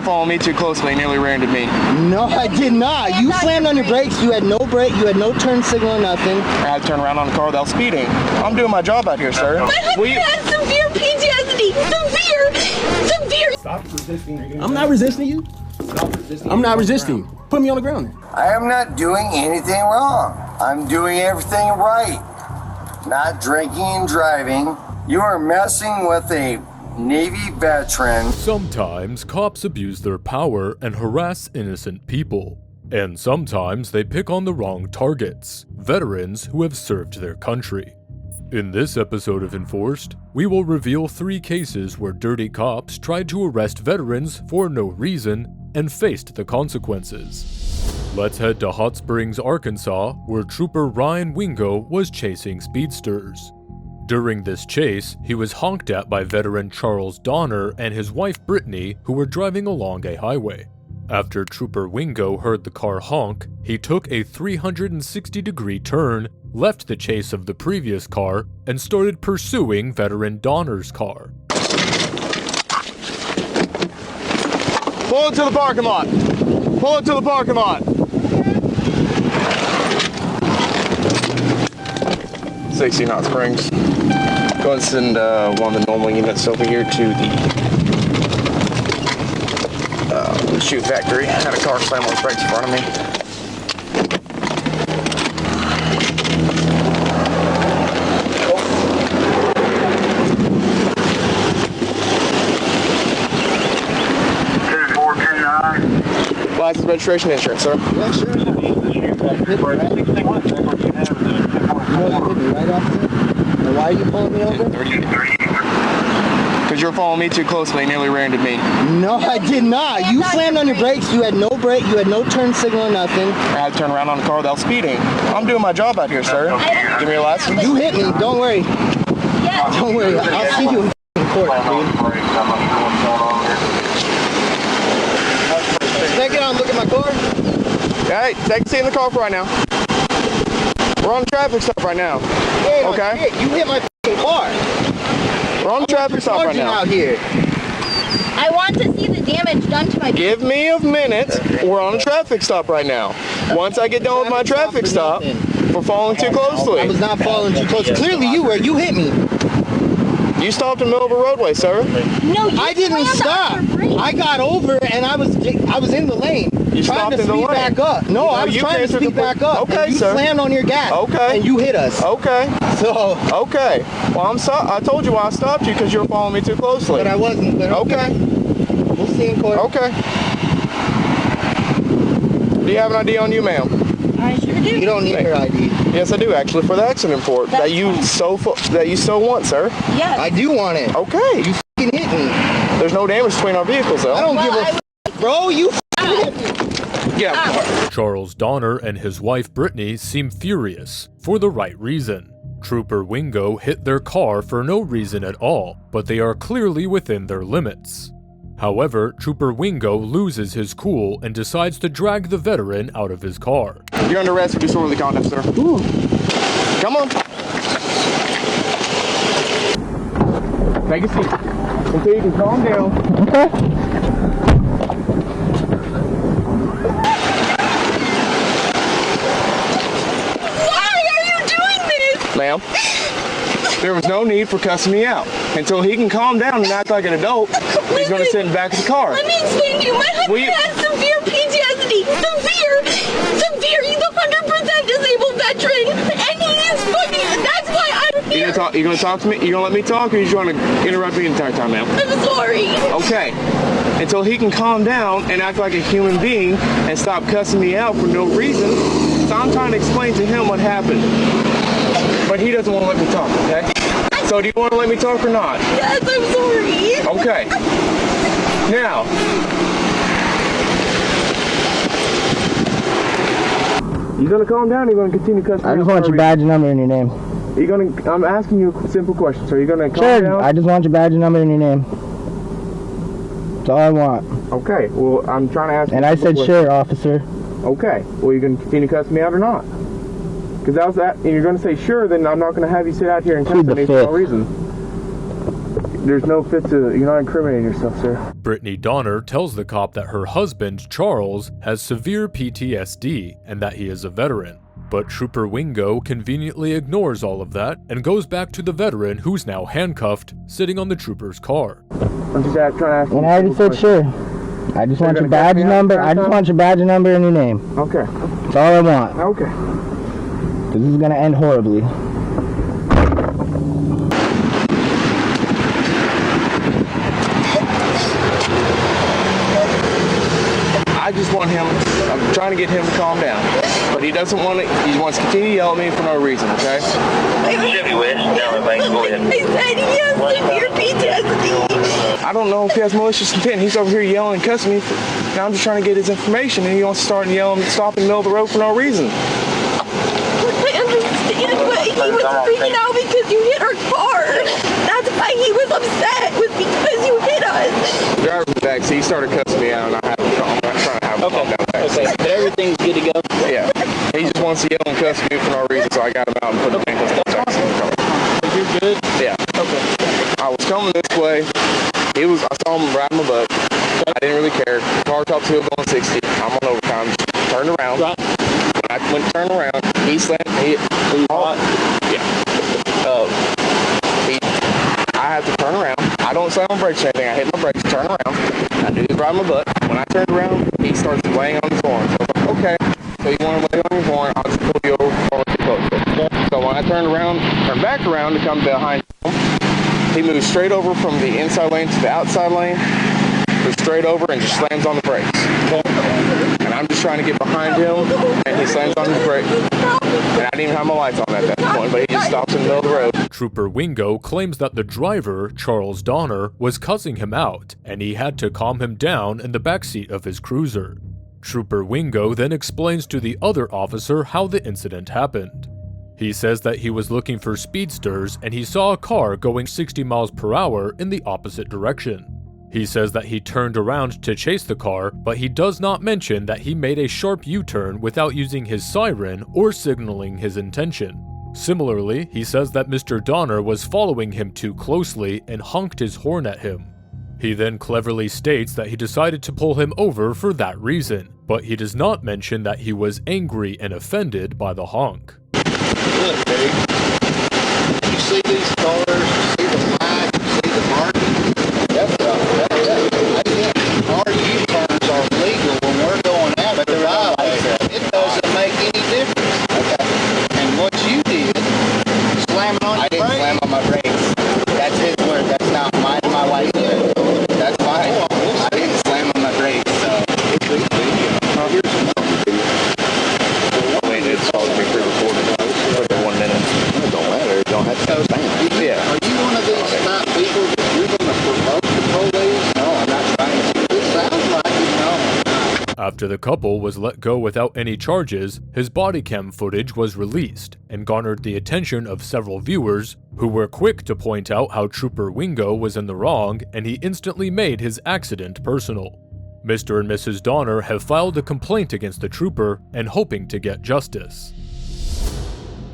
were following me too closely and nearly ran into me. No, I did not. You slammed on your brakes. You had no brake. You had no turn signal or nothing. I had to turn around on the car without speeding. I'm doing my job out here, sir. My husband has severe PTSD. Severe. Stop resisting. I'm not resisting you. Stop resisting. I'm not resisting. Put me on the ground. I am not doing anything wrong. I'm doing everything right. Not drinking and driving. You are messing with a Navy veteran. Sometimes cops abuse their power and harass innocent people. And sometimes they pick on the wrong targets, veterans who have served their country. In this episode of Enforced, we will reveal 3 cases where dirty cops tried to arrest veterans for no reason and faced the consequences. Let's head to Hot Springs, Arkansas, where Trooper Ryan Wingo was chasing speedsters. During this chase, he was honked at by veteran Charles Donner and his wife Brittany, who were driving along a highway. After Trooper Wingo heard the car honk, he took a 360-degree turn, left the chase of the previous car, and started pursuing veteran Donner's car. Pull into the parking lot. Pull into the parking lot. 60 Hot Springs. Go and send one of the normal units over here to the shoe factory. I had a car slam on the brakes in front of me. License, registration, insurance, sir. Yeah, sure. And why are you pulling me over? Because you're following me too closely and nearly ran into me. No, I did not. You slammed on your brakes. You had no brake. You had no turn signal or nothing. I had to turn around on the car without speeding. I'm doing my job out here, sir. Give me your license. You hit me. Don't worry. Yeah. Don't worry. I'll see you in court, dude. Take it on. Look at my car. Hey, take a seat in the car for right now. We're on a traffic stop right now. Hey, okay? You hit my car. We're on a traffic stop right now. Out here. I want to see the damage done to my. Give me a minute. We're on a traffic stop right now. Once I get done with my traffic stop, we're following too I closely. was not following too close. Clearly you were. You hit me. You stopped in the middle of a roadway, sir. No, you I didn't stop. I got over and I was in the lane. You trying stopped to in the speed lane. back up. No, I was trying to speed back up. Okay, and you sir. slammed on your gas. Okay. And you hit us. Okay. So. Okay. Well, I told you why I stopped you because you were following me too closely. But I wasn't. But okay. We'll see in court. Okay. Do you have an ID on you, ma'am? I sure do. You don't need her ID. Yes, I do actually for the accident report that you so want, sir. Yes. I do want it. Okay. You f***ing hit me. There's no damage between our vehicles, though. I don't give a f***, bro. You f***ing hit me. Get out of the car. Charles Donner and his wife Brittany seem furious, for the right reason. Trooper Wingo hit their car for no reason at all, but they are clearly within their limits. However, Trooper Wingo loses his cool and decides to drag the veteran out of his car. You're under arrest for disorderly conduct, sir. Ooh. Come on. Take a seat. Until you can calm down. Okay. Why are you doing this? Ma'am, there was no need for cussing me out. Until he can calm down and act like an adult, he's going to sit in the back of the car. Let me explain to you. My husband has severe PTSD. Severe. He's a 100% disabled veteran, and he is fucking. That's why I'm here. You gonna talk to me? You gonna let me talk, or you just want to interrupt me the entire time, ma'am? I'm sorry. Okay. Until he can calm down and act like a human being and stop cussing me out for no reason, so I'm trying to explain to him what happened. But he doesn't want to let me talk. Okay. So do you want to let me talk or not? Yes, I'm sorry. Okay. Now. You gonna calm down or you gonna continue cussing? I just want your badge and number and your name. I'm asking you a simple question. So you're gonna calm down? I just want your badge and number and your name. That's all I want. Okay. Well, I'm trying to ask. And I said, sure, officer. Okay. Well, you gonna continue cussing me out or not? Because that was that, and you're gonna say sure, then I'm not gonna have you sit out here and cuss at me for no reason. There's no fit to, you're not incriminating yourself, sir. Brittany Donner tells the cop that her husband, Charles, has severe PTSD and that he is a veteran. But Trooper Wingo conveniently ignores all of that and goes back to the veteran who's now handcuffed, sitting on the trooper's car. I'm just trying to ask you. And I already said sure. I just want your badge number. I just want your badge number and your name. Okay. That's all I want. Okay. This is gonna end horribly. I just want him, I'm trying to get him to calm down. But he doesn't want to, he wants to continue to yell at me for no reason, okay? Chevy West, down the bank, go ahead. I said he has severe PTSD. I don't know if he has malicious intent. He's over here yelling and cussing me. Now I'm just trying to get his information, and he wants to start yelling, stop in the middle of the road for no reason. I understand, but he was freaking out because you hit our car. That's why he was upset, was because you hit us. The driver in the backseat, he started cussing me out, and I'm trying to have him calm down the backseat. Okay, but everything's good to go? Yeah. He just wants to yell and cuss me for no reason, so I got him out and put him in the backseat of the car. You're good? Yeah. Okay. I was coming this way. I saw him riding my butt. I didn't really care. Car top hill going 60. I'm on overtime. Turned around. Right. When I went to turn around, he slammed. I had to turn around. I don't slam my brakes or anything. I hit my brakes, turn around. I knew he was riding my butt. When I turned around, he starts laying on his horn. So I was like, okay. So you want to lay on your horn, I'll just pull you over for the close. So when I turned back around to come behind him, he moves straight over from the inside lane to the outside lane, moves straight over and just slams on the brakes. And I'm just trying to get behind him, and he slams on his brakes. And I didn't even have my lights on at that point, but he just stops in the middle of the road. Trooper Wingo claims that the driver, Charles Donner, was cussing him out, and he had to calm him down in the backseat of his cruiser. Trooper Wingo then explains to the other officer how the incident happened. He says that he was looking for speedsters and he saw a car going 60 miles per hour in the opposite direction. He says that he turned around to chase the car, but he does not mention that he made a sharp U-turn without using his siren or signaling his intention. Similarly, he says that Mr. Donner was following him too closely and honked his horn at him. He then cleverly states that he decided to pull him over for that reason, but he does not mention that he was angry and offended by the honk. Look, Dave, you see these cars, you see the lights, you see the marking. That's our U-turns are legal when we're going out of the highway. It doesn't make any difference. Okay. And what you did, slamming on your brakes. I didn't slam on my brakes. That's his word. That's not mine. My wife did. That's fine. I didn't slam on my brakes. So here's some Wait, it's all being pre-recorded. For 1 minute. It don't matter. You don't have to go stand. Yeah. Are you one of these type people that you're going to provoke the police? No, I'm not trying to. It sounds like you know. After the couple was let go without any charges, his body cam footage was released and garnered the attention of several viewers who were quick to point out how Trooper Wingo was in the wrong, and he instantly made his accident personal. Mr. and Mrs. Donner have filed a complaint against the trooper and hoping to get justice.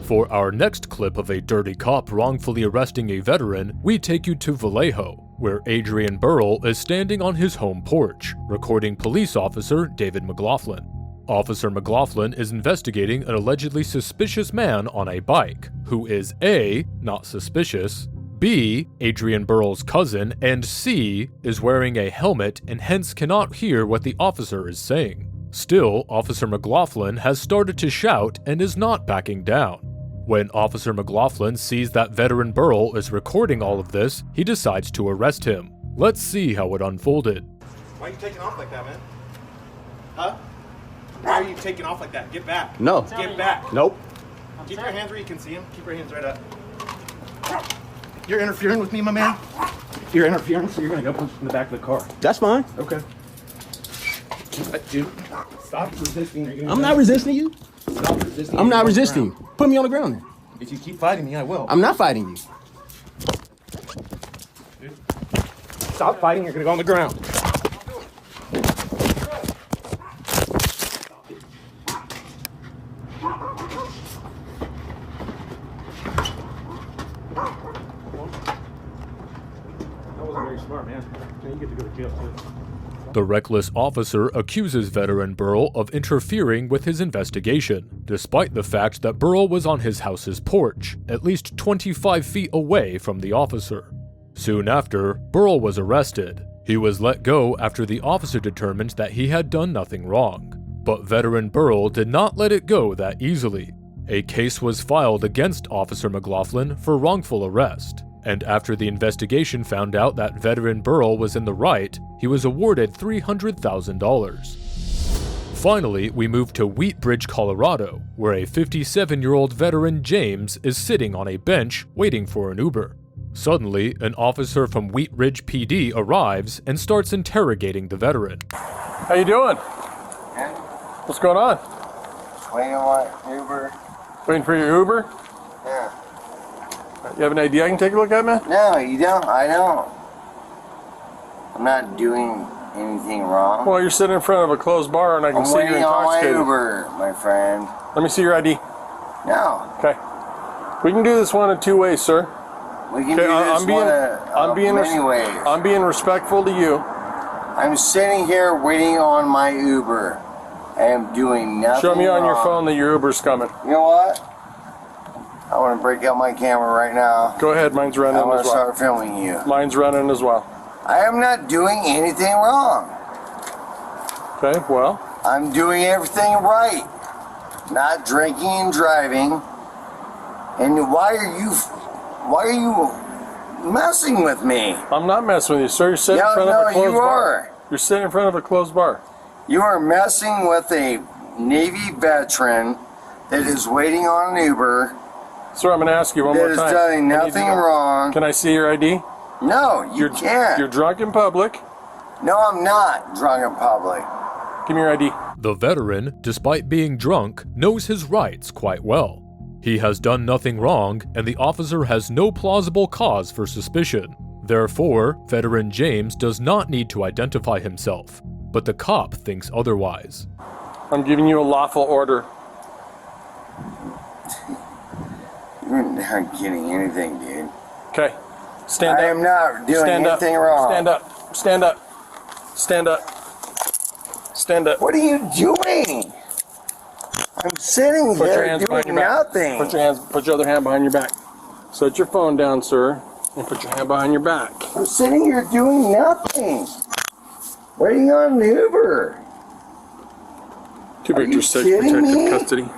For our next clip of a dirty cop wrongfully arresting a veteran, we take you to Vallejo, where Adrian Burrell is standing on his home porch, recording police officer David McLaughlin. Officer McLaughlin is investigating an allegedly suspicious man on a bike, who is A, not suspicious, B, Adrian Burrell's cousin, and C, is wearing a helmet and hence cannot hear what the officer is saying. Still, Officer McLaughlin has started to shout and is not backing down. When Officer McLaughlin sees that veteran Burrell is recording all of this, he decides to arrest him. Let's see how it unfolded. Why are you taking off like that, man? Huh? Why are you taking off like that? Get back. No. Get back. Nope. Keep your hands where you can see them. Keep your hands right up. You're interfering with me, my man? You're interfering, so you're going to go punch in the back of the car. That's fine. Okay. Dude, stop resisting. I'm not resisting you. Stop resisting. I'm not resisting you. Put me on the ground then. If you keep fighting me, I will. I'm not fighting you. Stop fighting, you're going to go on the ground. you get to go to jail too. The reckless officer accuses veteran Burl of interfering with his investigation, despite the fact that Burl was on his house's porch, at least 25 feet away from the officer. Soon after, Burl was arrested. He was let go after the officer determined that he had done nothing wrong. But veteran Burl did not let it go that easily. A case was filed against Officer McLaughlin for wrongful arrest, and after the investigation found out that veteran Burl was in the right, he was awarded $300,000. Finally, we move to Wheat Bridge, Colorado, where a 57-year-old veteran James is sitting on a bench waiting for an Uber. Suddenly, an officer from Wheat Ridge PD arrives and starts interrogating the veteran. How you doing? Yeah. What's going on? Waiting on my Uber. Waiting for your Uber? Yeah. You have an ID I can take a look at, man? No, you don't. I don't. I'm not doing anything wrong. Well, you're sitting in front of a closed bar and I can see you're I'm waiting on my intoxicated. Uber, my friend. Let me see your ID. No. Okay. We can do this one in two ways, sir. We can do this many ways. I'm being respectful to you. I'm sitting here waiting on my Uber. I am doing nothing Show me on your wrong. phone that your Uber's coming. You know what? I want to break out my camera right now. Go ahead, mine's running I want as to well. start filming you. Mine's running as well. I am not doing anything wrong. Okay, well. I'm doing everything right. Not drinking and driving. And why are you messing with me? I'm not messing with you, sir. You're sitting in front of a closed bar. You're sitting in front of a closed bar. You are messing with a Navy veteran that is waiting on an Uber. Sir, I'm going to ask you one more time. That is doing nothing wrong. Can I see your ID? No, you can't. You're drunk in public. No, I'm not drunk in public. Give me your ID. The veteran, despite being drunk, knows his rights quite well. He has done nothing wrong, and the officer has no plausible cause for suspicion. Therefore, veteran James does not need to identify himself, but the cop thinks otherwise. I'm giving you a lawful order. You're not getting anything, dude. Okay. Stand up. I am not doing anything wrong. Stand up. Stand up. Stand up. Stand up. What are you doing? I'm sitting here doing nothing. Put your other hand behind your back. Set your phone down, sir, and put your hand behind your back. I'm sitting here doing nothing. Waiting on an Uber. Too big to take protective custody.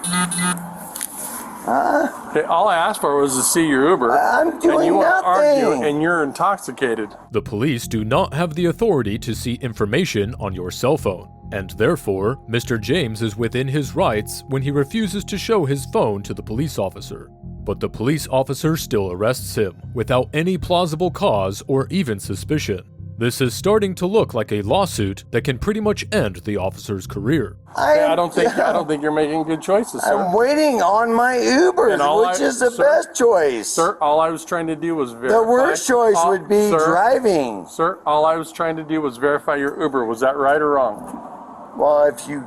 Okay, all I asked for was to see your Uber. I'm doing and you want to argue, nothing. and you're intoxicated. The police do not have the authority to see information on your cell phone, and therefore, Mr. James is within his rights when he refuses to show his phone to the police officer. But the police officer still arrests him, without any plausible cause or even suspicion. This is starting to look like a lawsuit that can pretty much end the officer's career. I don't think you're making good choices, sir. I'm waiting on my Uber, which is the best choice. Sir, all I was trying to do was verify. The worst choice would be driving. Sir, all I was trying to do was verify your Uber. Was that right or wrong? Well, if you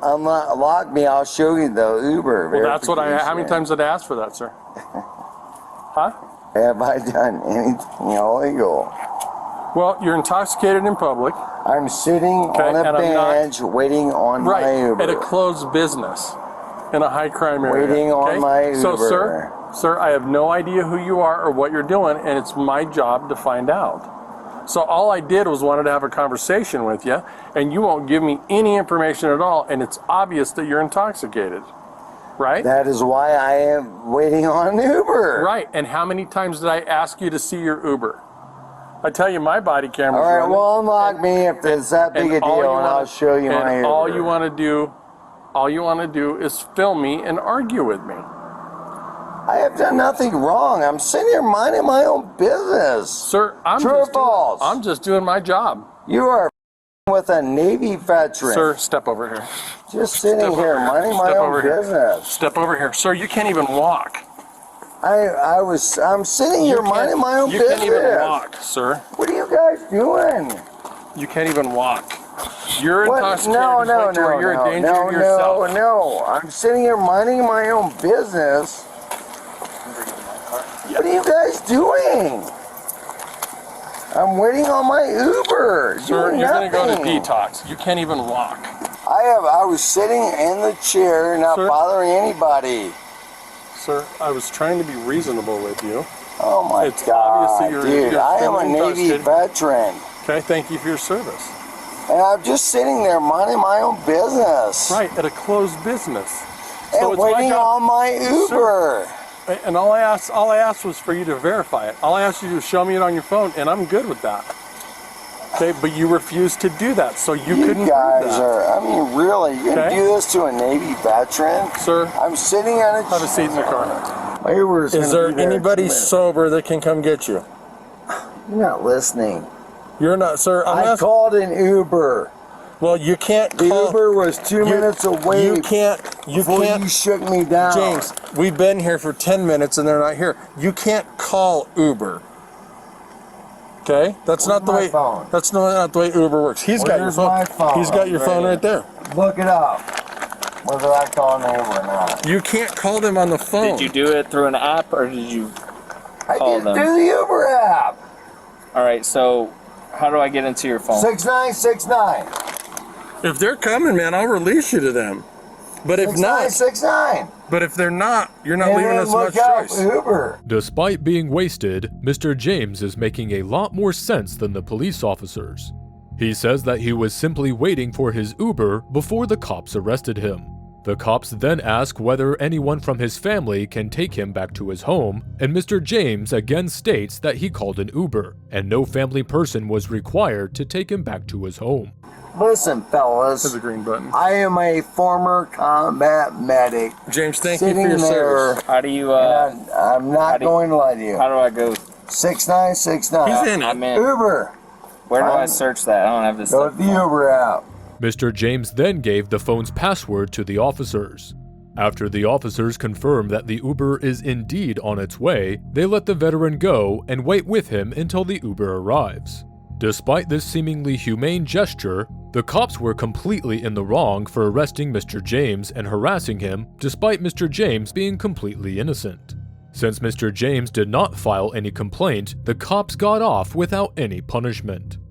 unlock me, I'll show you the Uber. Well, that's what how many times did I ask for that, sir? Huh? Have I done anything illegal? Well, you're intoxicated in public. I'm sitting on a bench waiting on my Uber. At a closed business in a high crime area. Waiting on my Uber. So, sir, I have no idea who you are or what you're doing, and it's my job to find out. So all I did was wanted to have a conversation with you, and you won't give me any information at all, and it's obvious that you're intoxicated. Right? That is why I am waiting on an Uber. Right. And how many times did I ask you to see your Uber? I tell you, my body camera's all right, running. well, unlock me if it's that big a deal, and I'll show you my Uber. All you want to do is film me and argue with me. I have done nothing wrong. I'm sitting here minding my own business. Sir, True or false? I'm just doing my job. You are with a Navy veteran. Sir, step over here. Just sitting here minding my own business. Step over here. Sir, you can't even walk. I'm sitting here minding my own business. You can't even walk, sir. What are you guys doing? You can't even walk. You're intoxicated. No. You're a danger to yourself. No. I'm sitting here minding my own business. What are you guys doing? I'm waiting on my Uber. Sir, doing you're going to go to nothing. detox. You can't even walk. I was sitting in the chair, not Sir? bothering anybody. Sir, I was trying to be reasonable with you. Oh my It's God, obviously you're dude! I am a feeling Navy frustrated. veteran, Okay, thank you for your service. and I'm just sitting there minding my own business. Right, at a closed business. And it's my waiting job- on my Uber. And all I asked was for you to verify it. All I asked you to show me it on your phone, and I'm good with that. Okay, but you refused to do that, so you couldn't guys prove that. are, I mean, really, you're gonna Okay. do this to a Navy veteran? Sir, I'm sitting on a have a seat in the car. My Uber's Is gonna there be there in anybody 2 minutes. sober that can come get you? You're not listening. You're not, sir. I called an Uber. Well, you can't The call. Uber was 2 minutes away. You can't. before you shook me down. James, we've been here for 10 minutes and they're not here. You can't call Uber. Okay? That's not the my way. phone? That's not the way Uber works. He's got your Where's phone. my phone? He's got your phone right there. Look it up. Whether I call an Uber or not. You can't call them on the phone. Did you do it through an app or did you I call did them? through the Uber app. All right, so how do I get into your phone? 6969. If they're coming, man, I'll release you to them. But if not, 6969. but if they're not, you're not And leaving then us much look up choice. Uber. Despite being wasted, Mr. James is making a lot more sense than the police officers. He says that he was simply waiting for his Uber before the cops arrested him. The cops then ask whether anyone from his family can take him back to his home, and Mr. James again states that he called an Uber, and no family person was required to take him back to his home. Listen, fellas. There's a green button. I am a former combat medic. James, thank you Sitting for your there, service. How do you, and I'm not going to lie to you. how do I go? 6969. He's in it. I'm in. Uber. Where do I search that? I don't have this Go stuff. to the Uber app. Mr. James then gave the phone's password to the officers. After the officers confirm that the Uber is indeed on its way, they let the veteran go and wait with him until the Uber arrives. Despite this seemingly humane gesture, the cops were completely in the wrong for arresting Mr. James and harassing him, despite Mr. James being completely innocent. Since Mr. James did not file any complaint, the cops got off without any punishment.